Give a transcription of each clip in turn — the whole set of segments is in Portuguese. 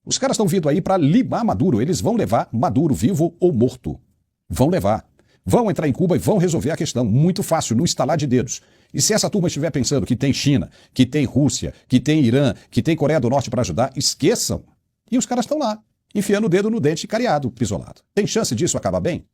Os caras estão vindo aí para limar Maduro. Eles vão levar Maduro vivo ou morto. Vão levar. Vão entrar em Cuba e vão resolver a questão. Muito fácil, no estalar de dedos. E se essa turma estiver pensando que tem China, que tem Rússia, que tem Irã, que tem Coreia do Norte para ajudar, esqueçam. E os caras estão lá, enfiando o dedo no dente cariado, pisolado. Tem chance disso acabar bem?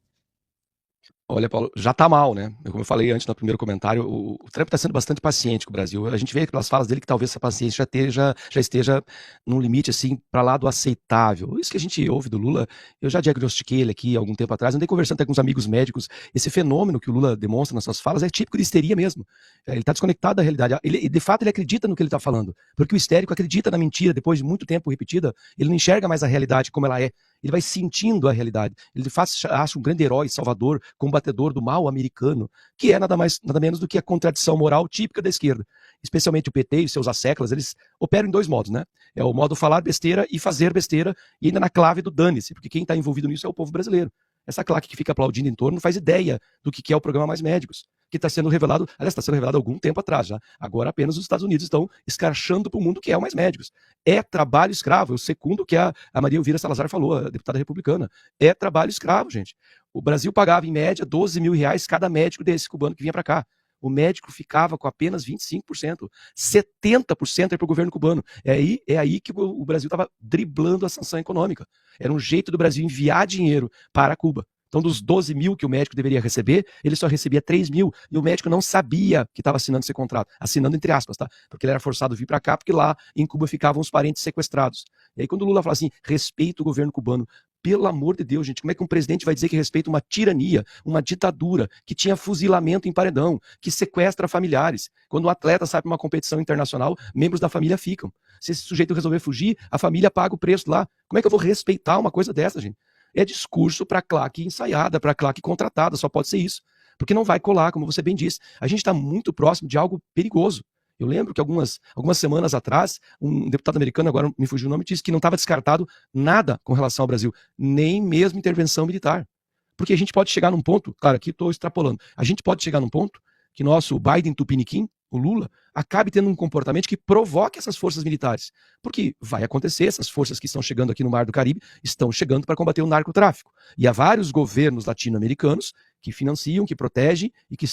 Olha, Paulo, já tá mal, né? Como eu falei antes no primeiro comentário, o Trump está sendo bastante paciente com o Brasil. A gente vê pelas falas dele que talvez essa paciência já esteja num limite, assim, para lá do aceitável. Isso que a gente ouve do Lula, eu já diagnostiquei ele aqui há algum tempo atrás, andei conversando até com uns amigos médicos. Esse fenômeno que o Lula demonstra nas suas falas é típico de histeria mesmo. Ele está desconectado da realidade. De fato, ele acredita no que ele está falando. Porque o histérico acredita na mentira, depois de muito tempo repetida, ele não enxerga mais a realidade como ela é. Ele vai sentindo a realidade. Ele de fato acha um grande herói, salvador, combatedor do mal americano, que é nada menos do que a contradição moral típica da esquerda. Especialmente o PT e seus asseclas, eles operam em dois modos, né? É o modo falar besteira e fazer besteira, e ainda na clave do dane-se, porque quem está envolvido nisso é o povo brasileiro. Essa claque que fica aplaudindo em torno não faz ideia do que é o programa Mais Médicos, que está sendo revelado, aliás, está sendo revelado há algum tempo atrás já. Agora apenas os Estados Unidos estão escrachando para o mundo que é o Mais Médicos. É trabalho escravo, eu secundo o que a Maria Elvira Salazar falou, a deputada republicana. É trabalho escravo, gente. O Brasil pagava, em média, R$ 12 mil cada médico desse cubano que vinha para cá. O médico ficava com apenas 25%. 70% é para o governo cubano. É aí que o Brasil estava driblando a sanção econômica. Era um jeito do Brasil enviar dinheiro para Cuba. Então, dos 12 mil que o médico deveria receber, ele só recebia 3 mil. E o médico não sabia que estava assinando esse contrato. Assinando entre aspas, tá? Porque ele era forçado a vir para cá, porque lá em Cuba ficavam os parentes sequestrados. E aí, quando o Lula fala assim, respeita o governo cubano, pelo amor de Deus, gente, como é que um presidente vai dizer que respeita uma tirania, uma ditadura, que tinha fuzilamento em paredão, que sequestra familiares? Quando um atleta sai para uma competição internacional, membros da família ficam. Se esse sujeito resolver fugir, a família paga o preço lá. Como é que eu vou respeitar uma coisa dessa, gente? É discurso para claque ensaiada, para claque contratada, só pode ser isso. Porque não vai colar, como você bem disse. A gente está muito próximo de algo perigoso. Eu lembro que algumas semanas atrás, um deputado americano, agora me fugiu o nome, disse que não estava descartado nada com relação ao Brasil, nem mesmo intervenção militar. Porque a gente pode chegar num ponto, claro, aqui estou extrapolando, a gente pode chegar num ponto que nosso Biden Tupiniquim, o Lula, acabe tendo um comportamento que provoque essas forças militares. Porque vai acontecer, essas forças que estão chegando aqui no Mar do Caribe estão chegando para combater o narcotráfico. E há vários governos latino-americanos que financiam, que protegem e que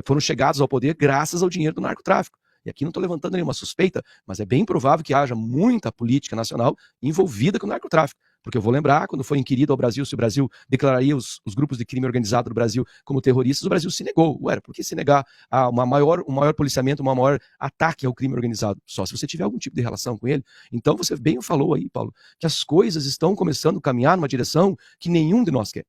foram chegados ao poder graças ao dinheiro do narcotráfico. E aqui não estou levantando nenhuma suspeita, mas é bem provável que haja muita política nacional envolvida com o narcotráfico. Porque eu vou lembrar, quando foi inquirido ao Brasil se o Brasil declararia os grupos de crime organizado do Brasil como terroristas, o Brasil se negou. Ué, por que se negar a um maior policiamento, um maior ataque ao crime organizado? Só se você tiver algum tipo de relação com ele. Então você bem falou aí, Paulo, que as coisas estão começando a caminhar numa direção que nenhum de nós quer.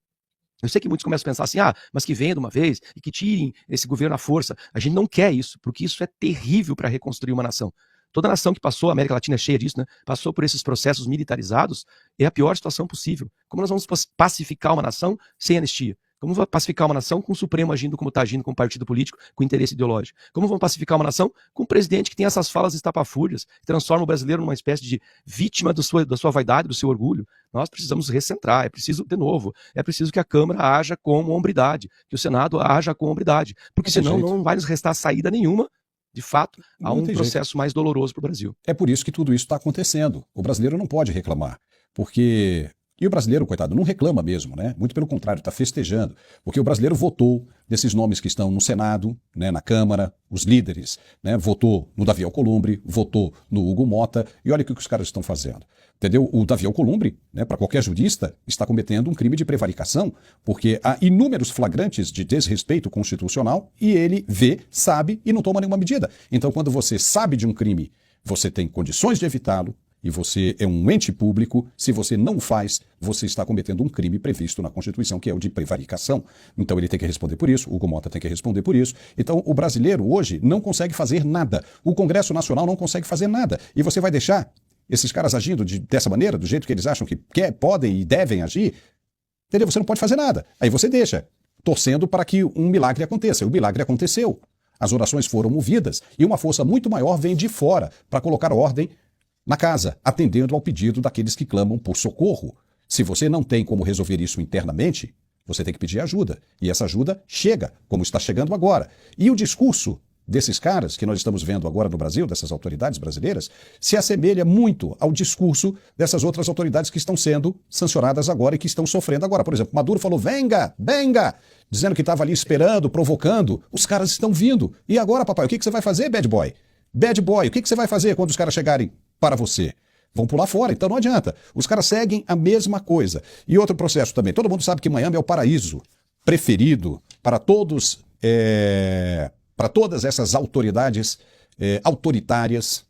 Eu sei que muitos começam a pensar assim, mas que venha de uma vez e que tirem esse governo à força. A gente não quer isso, porque isso é terrível para reconstruir uma nação. Toda nação que passou, a América Latina é cheia disso, né? Passou por esses processos militarizados, é a pior situação possível. Como nós vamos pacificar uma nação sem anistia? Como vamos pacificar uma nação com o Supremo agindo como está agindo, com um partido político, com interesse ideológico? Como vamos pacificar uma nação com um presidente que tem essas falas estapafúrdias, que transforma o brasileiro numa espécie de vítima da sua vaidade, do seu orgulho? Nós precisamos recentrar, é preciso, de novo, é preciso que a Câmara haja com hombridade, que o Senado haja com hombridade, porque senão não vai nos restar saída nenhuma. De fato, há um processo mais doloroso para o Brasil. É por isso que tudo isso está acontecendo. O brasileiro não pode reclamar, porque... E o brasileiro, coitado, não reclama mesmo, né? Muito pelo contrário, está festejando. Porque o brasileiro votou nesses nomes que estão no Senado, né, na Câmara, os líderes, né? Votou no Davi Alcolumbre, votou no Hugo Mota, e olha o que os caras estão fazendo. Entendeu? O Davi Alcolumbre, né, para qualquer jurista, está cometendo um crime de prevaricação, porque há inúmeros flagrantes de desrespeito constitucional e ele vê, sabe e não toma nenhuma medida. Então, quando você sabe de um crime, você tem condições de evitá-lo, e você é um ente público, se você não faz, você está cometendo um crime previsto na Constituição, que é o de prevaricação. Então ele tem que responder por isso, o Hugo Mota tem que responder por isso. Então o brasileiro hoje não consegue fazer nada. O Congresso Nacional não consegue fazer nada. E você vai deixar esses caras agindo dessa maneira, do jeito que eles acham que podem e devem agir? Entendeu? Você não pode fazer nada. Aí você deixa, torcendo para que um milagre aconteça. E o milagre aconteceu. As orações foram movidas e uma força muito maior vem de fora para colocar ordem na casa, atendendo ao pedido daqueles que clamam por socorro. Se você não tem como resolver isso internamente, você tem que pedir ajuda. E essa ajuda chega, como está chegando agora. E o discurso desses caras que nós estamos vendo agora no Brasil, dessas autoridades brasileiras, se assemelha muito ao discurso dessas outras autoridades que estão sendo sancionadas agora e que estão sofrendo agora. Por exemplo, Maduro falou, venga, venga, dizendo que estava ali esperando, provocando. Os caras estão vindo. E agora, papai, o que você vai fazer, bad boy? Bad boy, o que você vai fazer quando os caras chegarem para você? Vão pular fora, então não adianta. Os caras seguem a mesma coisa. E outro processo também. Todo mundo sabe que Miami é o paraíso preferido para todos, para todas essas autoridades autoritárias,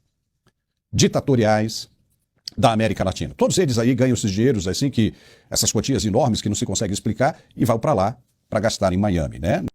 ditatoriais da América Latina. Todos eles aí ganham esses dinheiros, assim, que essas quantias enormes que não se consegue explicar, e vão para lá para gastar em Miami, né?